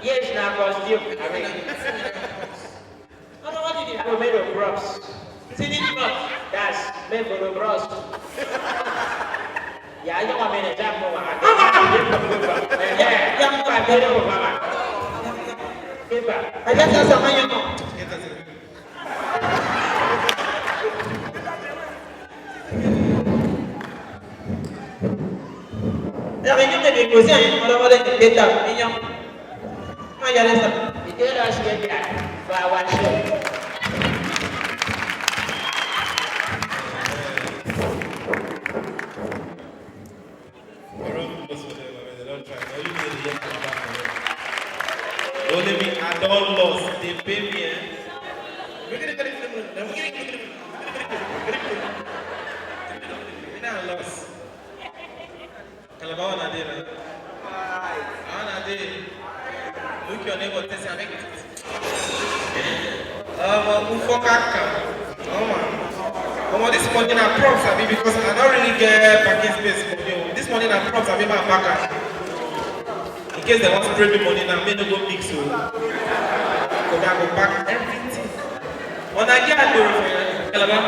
Yes, now costume. I mean, I'm made of bros. That's made for the bros. Yeah, I don't want to example. Yeah, I'm made of mama. I just have some money. La réunion de négocier, on va demander des détails. Il y a les ça. Il y a la chienne. Va one shot. Only me, I don't lost. They pay me. I lost. Calabar on a day. On a day. Look your neighbor, test and make it. This morning I props at me because I don't really get parking space for you. This morning I props at me my backer. In case they want to spread me money now, may no go mix so. Because I go back everything. On a get at the room, Calabar.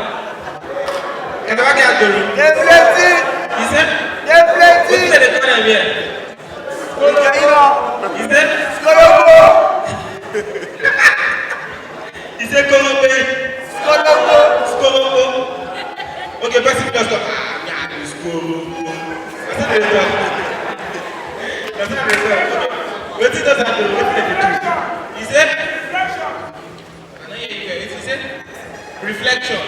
Calabar get at the room. There's plenty. He said? There's plenty. What's the time here? He said? He said, come on, baby. Skolobo. Okay, person just go, Skolobo. That's not the result. That's not the result. What he does have to do? He said, he said, reflection.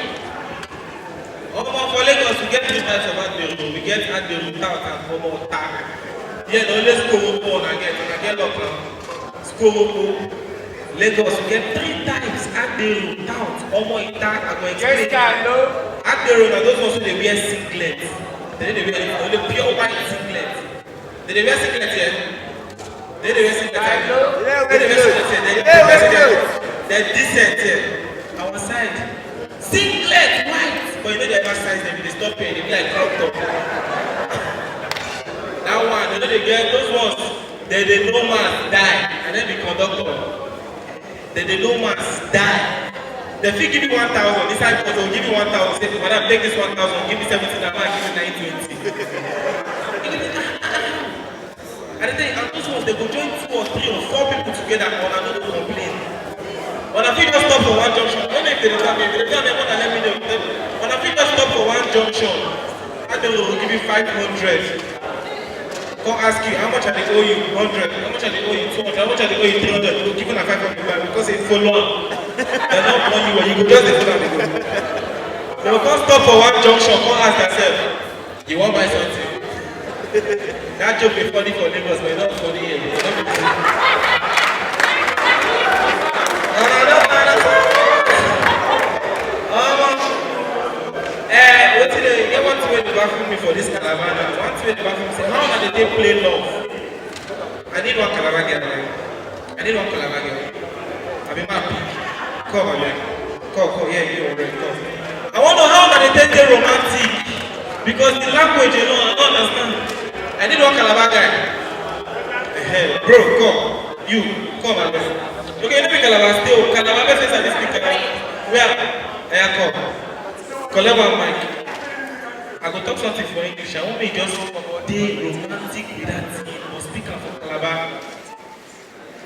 For Lagos, we get 3 types of admiral. We get admiral, tout, and homo, tag. Yeah, the only Skolobo I get up now. Skolobo. Lagos, we get 3 types. Admiral, tout, homo, tag, and going to explain. Admiral are those ones who they wear singlets. They wear only pure white singlets. They wear singlets here. They wear singlets here. They're decent here. Our side. Singlet white. But you know they emphasize them, they stop paying, they be like crop top. That one, you know they get those ones, they no mass die, and then be conductor. They no mass die. They feel give you 1,000, this side because they'll give you 1,000, say, madam, take this 1,000, give me 17, and I give you 920. And then those ones, they go join 2 or 3 or 4 people together on another complaint. When I feel just stop for one junction, don't make the tell me, if they tell me what I let me know. When I feel just stop for one junction, I will give you 500. Come ask you, how much are they owe you? 100. How much are they owe you? 200. How much are they owe you? 300. You will give them a 500 because it's full on. They're not on you, you go just the full on. They will come stop for one junction, come ask yourself, you want to buy something? That joke is funny for Lagos, but it's not funny here. They want to wear the bathroom me for this Calabar. I want to wear the bathroom say, how did they play love? I need one Calabar girl. I need one Calabar girl. I mean, my pick. Come on, man. Come, yeah, you already come. I want to know how did they take romantic? Because the language, you know, I don't understand. I need one Calabar guy. Hey, bro, come. You, come on, man. Okay, let me Calabar still. Calabar versus this speaker. Where? I come. Collect one mic. I go talk something for English. I want me just be romantic with that thing. Or speaker for Calabar.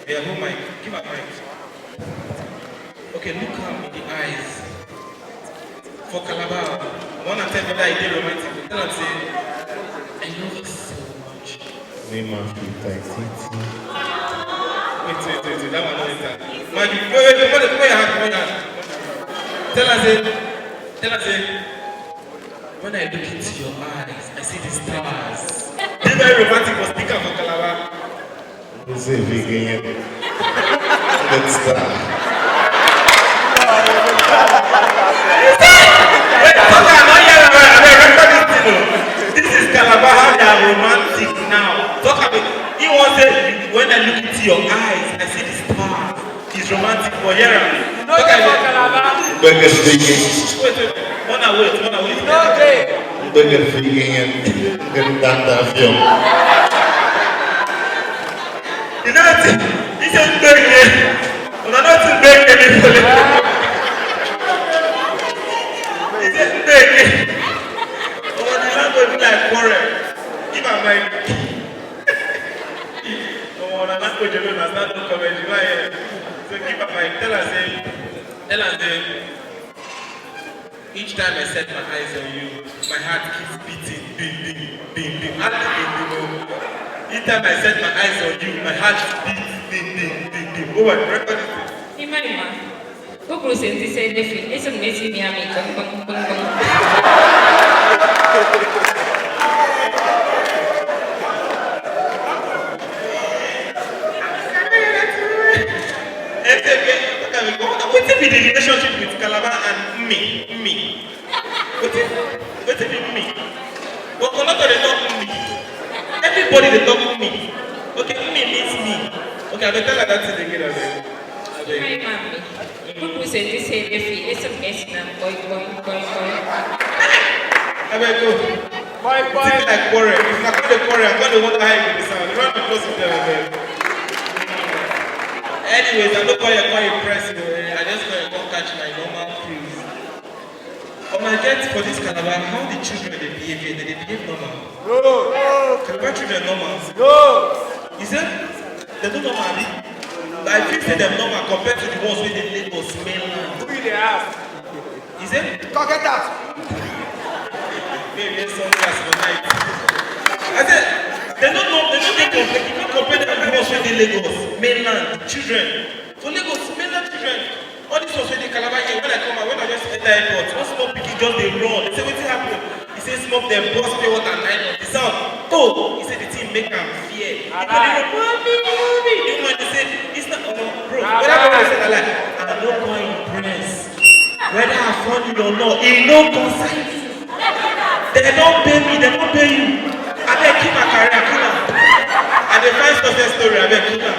Yeah, who mic? Give a mic. Okay, look her in the eyes. For Calabar, I want to tell me that I did romantic. Tell her, say, I love you so much. Wait, that one not inside. Maggie, wait, put your hand. Tell her, say, when I look into your eyes, I see the stars. This very romantic for speaker for Calabar. Those see if he can good stuff. Wait, okay, I'm not here. This is Calabar, how they are romantic now. Talk about, he wants it, when I look into your eyes, I see the stars. He's romantic for here. Talk about Calabar. Bigger speaking. Wait. Wanna wait. Okay. Bigger speaking and getting that film. You know what? He said, "Big." When I'm not big, he said, "Big." Oh, the language be like quarrel. Give her my. Oh, the language alone has not done comment. So give her my. Tell her say. Each time I set my eyes on you, my heart keeps beating, bing. Each time I set my eyes on you, my heart beats, bing. Oh, my record is this. Imanima, kau berusaha saya defin, esok mesti ni kami kong. What's the relationship with Calabar and me? What's it me? But not they talk me. Everybody they talk me. Okay, me means me. Okay, I better tell her that thing again. Imanima, kau berusaha saya defin, esok mesti na koi. I better go. Boy. It's like quarrel. If I call the quarrel, I'm going to want to hide with the sound. You want to close it there. Anyways, I'm not quite impressed. I just going to catch my normal cruise. I get for this Calabar, how the children they behave here, they behave normal. No. Calabar children normal. No. You said they don't normal. I feel them normal compared to the ones where they live on mainland. Who they have? You said? Go get that. Maybe some class for night. I said they don't know. They don't compare. You can't compare them to the ones where they Lagos mainland children. For Lagos mainland children. All this was when they Calabar here. When I just enter airport, one small pikin just they run. They say what's happening? He says smoke them, boss pay what and nine. The sound. Oh, he said the team make them fear. He go, mommy. You know they say it's not bro. Whether I say that I'm not going to impress. Whether I funny or not, it no concern. They don't pay me. They don't pay you. I beg keep my career, keep her. And they find success story. I beg keep her.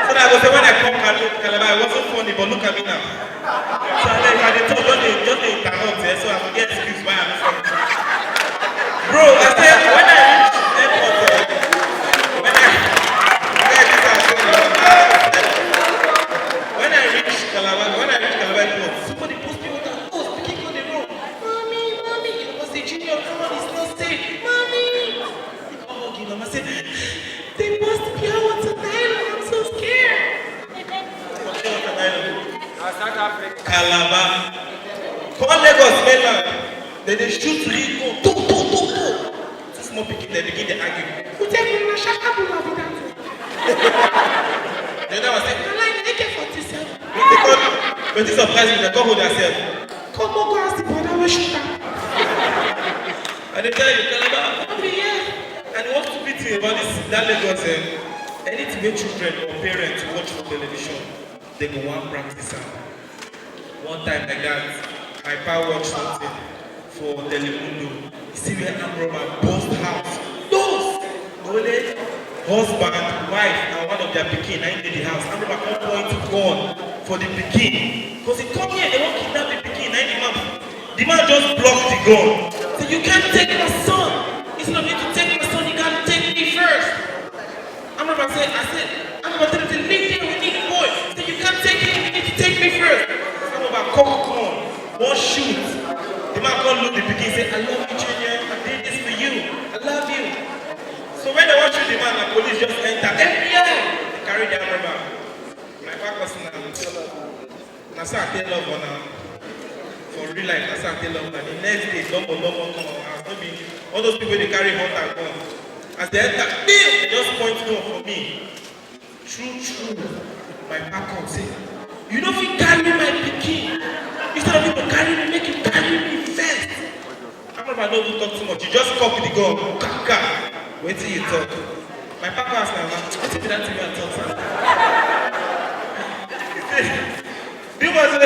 So that was when I come Calabar, it wasn't funny, but look at me now. So I like, I told just they interrupt here, so I will get excuse why I'm funny. Bro, I said, when I reach airport, when I reach Calabar airport, somebody post me with that post, speaking on the road. Mommy, it was the junior, someone is not safe. Mommy! He come hugging them, I said, they must be out tonight. I'm so scared. Calabar. Come Lagos mainland. Then they shoot Rico. Two small people, they begin to argue. Who tell me to shut up about that? The other was saying, I like AK-47. But this surprising, they come with themselves. Come on, go ask the brother where shoot up. And they tell you, Calabar, I'll be here. And what's to beat me about this, that Lagos, anything where children or parents watch for television, they go one practice out. One time like that, my pa watched something for Telemundo. You see where Ambroma burst house. Those! Only husband, wife, and one of their pikin in the house. Ambroma come point to gun for the pikin. Because he come here, they want to kidnap the pikin. The man just blocked the gun. So you can't take my son. It's not me to take my son, you gotta take me first. Ambroma said, Ambroma said, leave here, we need a boy. So you can't take him, you need to take me first. Corn, one shoot. The man can't look the pikin say, I love you, Junior. I did this for you. I love you. So when they want to shoot the man, the police just enter. FBI! They carry the armor. My back was now. That's how I tell love for now. For real life, that's how I tell love. And the next day, double come out. All those people they carry hot and gun. As they enter, they just point gun for me. True. My back comes say, you don't fit carry my pikin. Instead of you to carry me, make you carry me first. I'm not going to talk too much. You just cock the gun. Wait till you talk. My papa asked me, to that TV and talk, sir. He was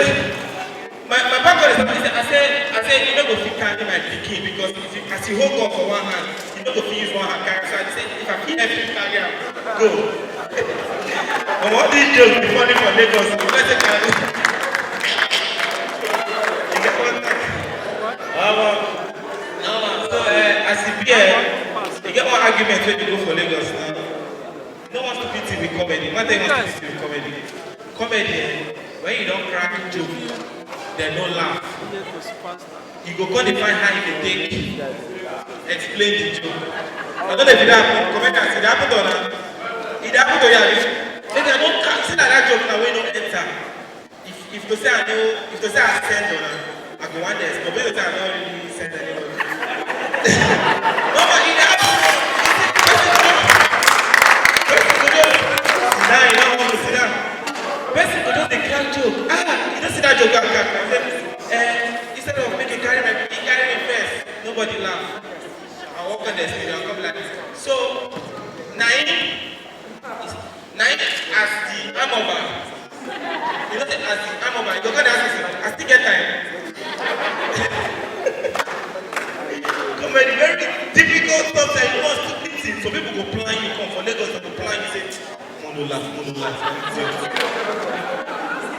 my background is I said, you don't go fit carry my pikin because as you hold on for one hand, you don't go fit use one hand carry. So I said, if I fit help you carry am, go. But what this joke be funny for Lagos? You better carry. You get one time. No, so as you be you get one argument when you go for Lagos now. No one to pity with comedy. One thing wants to pity with comedy. Comedy, when you don't crack a joke, they don't laugh. You go come and find how you can take, explain the joke. I don't know if it happened. Comedians, it happened or not? It happened to you. Then I don't see that joke now when you don't enter. If to say I know, if to say I send or not, I go one day. But when I don't really send anyone. No, but it happened. Now you don't want to sit down. Person go just dey crack joke. You don't see that joke crack. Instead of making carry me first. Nobody laugh. I walk on the stage and come like this. So, nine as the arm over. You know as the arm over. You go to ask yourself, I still get time. Comedy very difficult sometimes. You want stupid things. So people go plan you come for Lagos and go plan you say. Mono laugh.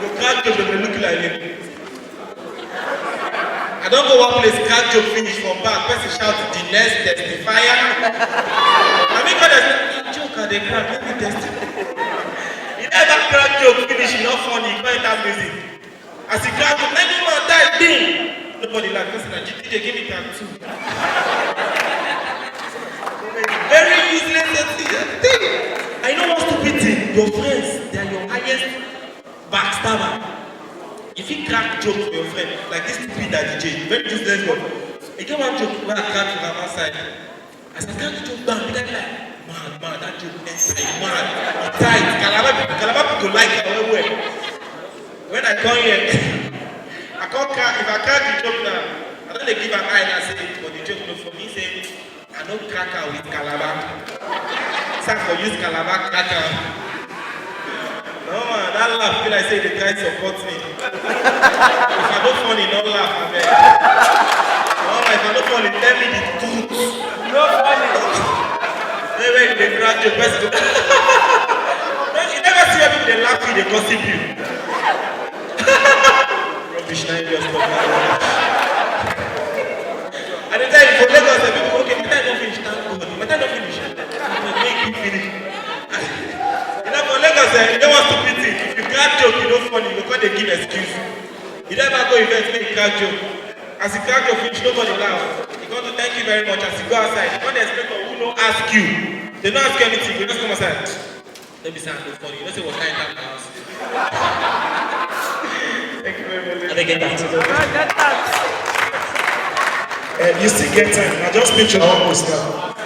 You can't joke, they look like him. I don't go one place, can't joke finish from back. Person shout, the next testifier. I mean, God has said, joke and they crack, let me testify. You never crack joke finish, you're not funny, you can't have music. As you crack joke, any man die, ding. Nobody laugh, person like, DJ, give me that too. Very useless thing. I know what's stupid thing. Your friends, they are your highest backstabber. If you crack joke for your friend, like this stupid that DJ, very useless one. You get one joke where I crack from my side. As I crack the joke down, you get like, man, that joke inside, man. It's tight. Calabar people like it everywhere. When I come here, I can't crack, if I crack the joke now, I don't give an eye and I say, but the joke no for me, say, I don't crack out with Calabar. Some for use Calabar cracker. No man, that laugh feel like say the guy support me. If I don't funny, don't laugh, I beg. No man, if I don't funny, tell me the truth. No funny. They make the crack joke, person. You never see people they laugh you, they gossip you. Rubbish, now you just talk. And the time for Lagos, the people okay, my time don't finish, thank God. My time don't finish. Make you finish. You know, for Lagos, you don't want stupid thing. If you crack joke, you don't funny, you can't give excuse. You never go event, make you crack joke. As you crack joke, finish, nobody laugh. You got to thank you very much as you go outside. You can't expect who don't ask you. They don't ask you anything, you just come outside. Let me say I'm funny. You don't say what kind of house. Thank you very much. I get that. You still get time. I just picture almost now.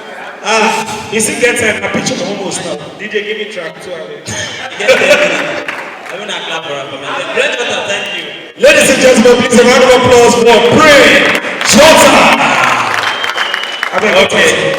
You still get time. I picture almost now. DJ, give me track 2 hours. I'm going to clap for her. BRAINJOTTER, thank you. Ladies and gentlemen, please a round of applause for BRAINJOTTER. Okay.